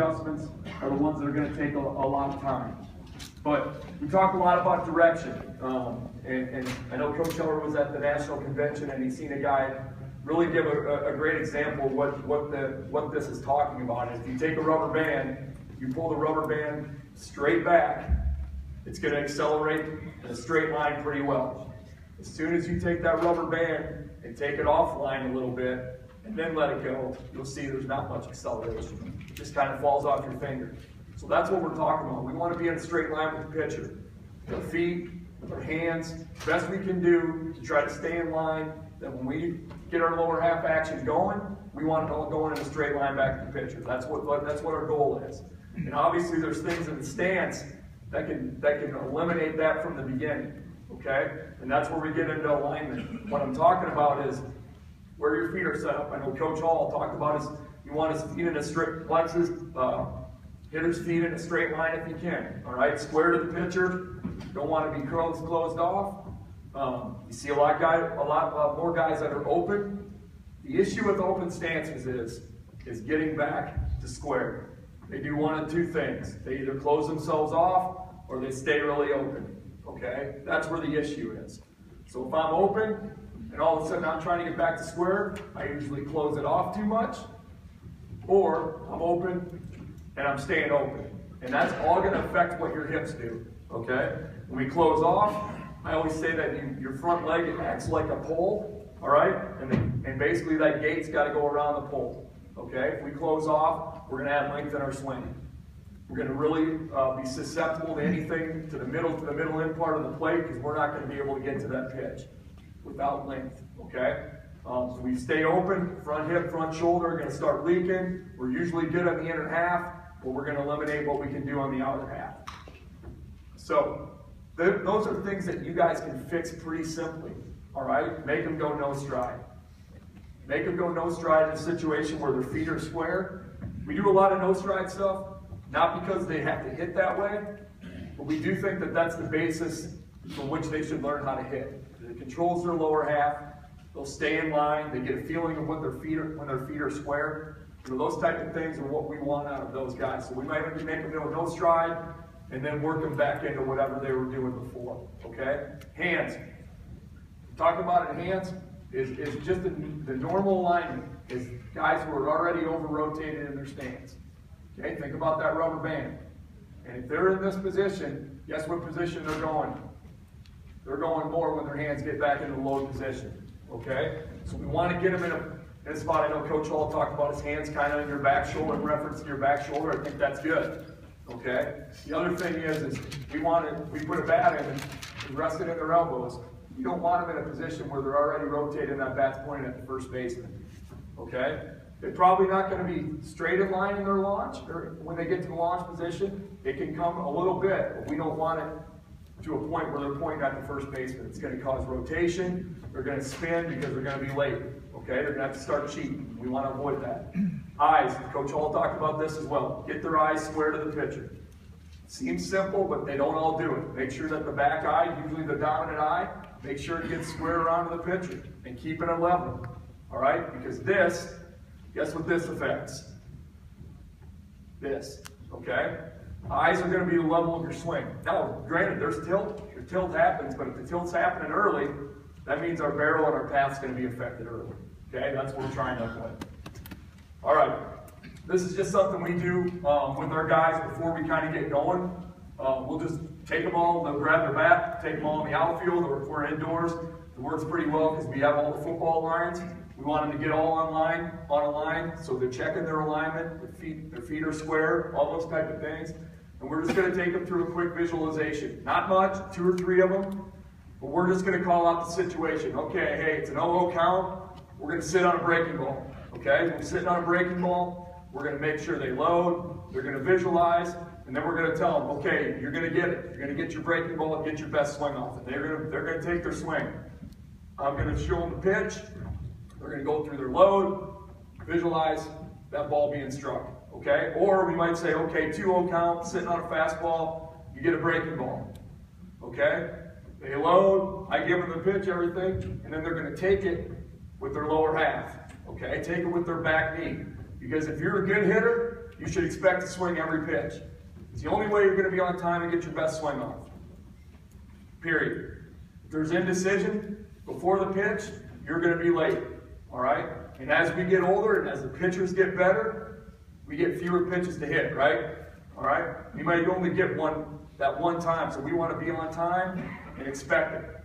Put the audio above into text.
adjustments are the ones that are going to take a lot of time. But we talk a lot about direction, and I know Coach Heller was at the national convention and he's seen a guy really give a great example of what this is talking about. If you take a rubber band, you pull the rubber band straight back, it's going to accelerate in a straight line pretty well. As soon as you take that rubber band and take it offline a little bit and then let it go, you'll see there's not much acceleration. It just kind of falls off your finger. So that's what we're talking about. We want to be in a straight line with the pitcher. With our feet, with our hands, best we can do to try to stay in line. That when we get our lower half action going, we want it all going in a straight line back to the pitcher. That's what our goal is. And obviously there's things in the stance that can eliminate that from the beginning. Okay? And that's where we get into alignment. What I'm talking about is where your feet are set up. I know Coach Hall talked about is you want his feet in a straight flexes, hitter's feet in a straight line if you can. All right, square to the pitcher. Don't want to be closed off. You see a lot more guys that are open. The issue with open stances is getting back to square. They do one of two things. They either close themselves off or they stay really open. Okay, that's where the issue is. So if I'm open and all of a sudden I'm trying to get back to square, I usually close it off too much, or I'm open and I'm staying open. And that's all going to affect what your hips do, okay? When we close off, I always say that your front leg acts like a pole, all right? And basically that gate's got to go around the pole, okay? If we close off, we're going to add length in our swing. We're going to really be susceptible to anything to the middle end part of the plate because we're not going to be able to get to that pitch without length, okay? So we stay open, front hip, front shoulder are going to start leaking. We're usually good on the inner half, but we're going to eliminate what we can do on the outer half. So those are things that you guys can fix pretty simply, all right? Make them go no stride. Make them go no stride in a situation where their feet are square. We do a lot of no stride stuff, not because they have to hit that way, but we do think that that's the basis for which they should learn how to hit. It controls their lower half. They'll stay in line. They get a feeling of when their feet are square. So those type of things are what we want out of those guys. So we might have to make them go no stride and then work them back into whatever they were doing before. Okay? Hands. Talking about it, hands is just the normal alignment is guys who are already over-rotated in their stance. Okay? Think about that rubber band. And if they're in this position, guess what position they're going? They're going more when their hands get back into the low position. Okay? So we want to get them in a spot. I know Coach Hall talked about his hands kind of in your back shoulder, in reference to your back shoulder. I think that's good. Okay? The other thing is we put a bat in and rest it in their elbows. You don't want them in a position where they're already rotated and that bat's pointing at the first baseman. Okay? They're probably not going to be straight in line in their launch, or when they get to the launch position, it can come a little bit, but we don't want it to a point where they're pointing at the first baseman. It's going to cause rotation. They're going to spin because they're going to be late. Okay, they're going to have to start cheating. We want to avoid that. Eyes. Coach Hall talked about this as well. Get their eyes square to the pitcher. Seems simple, but they don't all do it. Make sure that the back eye, usually the dominant eye, make sure it gets square around to the pitcher and keep it at level. All right, because this, guess what this affects? This. Okay. Eyes are going to be the level of your swing. Now, granted, there's tilt. Your tilt happens, but if the tilt's happening early, that means our barrel and our path's going to be affected early. Okay, that's what we're trying to avoid. All right, this is just something we do with our guys before we kind of get going. We'll just take them all, they'll grab their bat, take them all in the outfield, or if we're indoors, it works pretty well because we have all the football lines. We want them to get all on a line, so they're checking their alignment, their feet are square, all those type of things. And we're just going to take them through a quick visualization. Not much, 2 or 3 of them, but we're just going to call out the situation. Okay, hey, it's an 0-0 count. We're going to sit on a breaking ball. Okay, when we're sitting on a breaking ball, we're going to make sure they load, they're going to visualize, and then we're going to tell them, okay, you're going to get it. You're going to get your breaking ball and get your best swing off it. They're going to take their swing. I'm going to show them the pitch. They're going to go through their load, visualize that ball being struck. Okay? Or we might say, okay, 2-0 count, sitting on a fastball, you get a breaking ball. Okay? They load, I give them the pitch, everything, and then they're going to take it with their lower half. Okay? Take it with their back knee. Because if you're a good hitter, you should expect to swing every pitch. It's the only way you're going to be on time and get your best swing off. Period. If there's indecision before the pitch, you're going to be late. All right? And as we get older and as the pitchers get better, we get fewer pitches to hit, right? All right? We might only get that one time, so we want to be on time and expect it.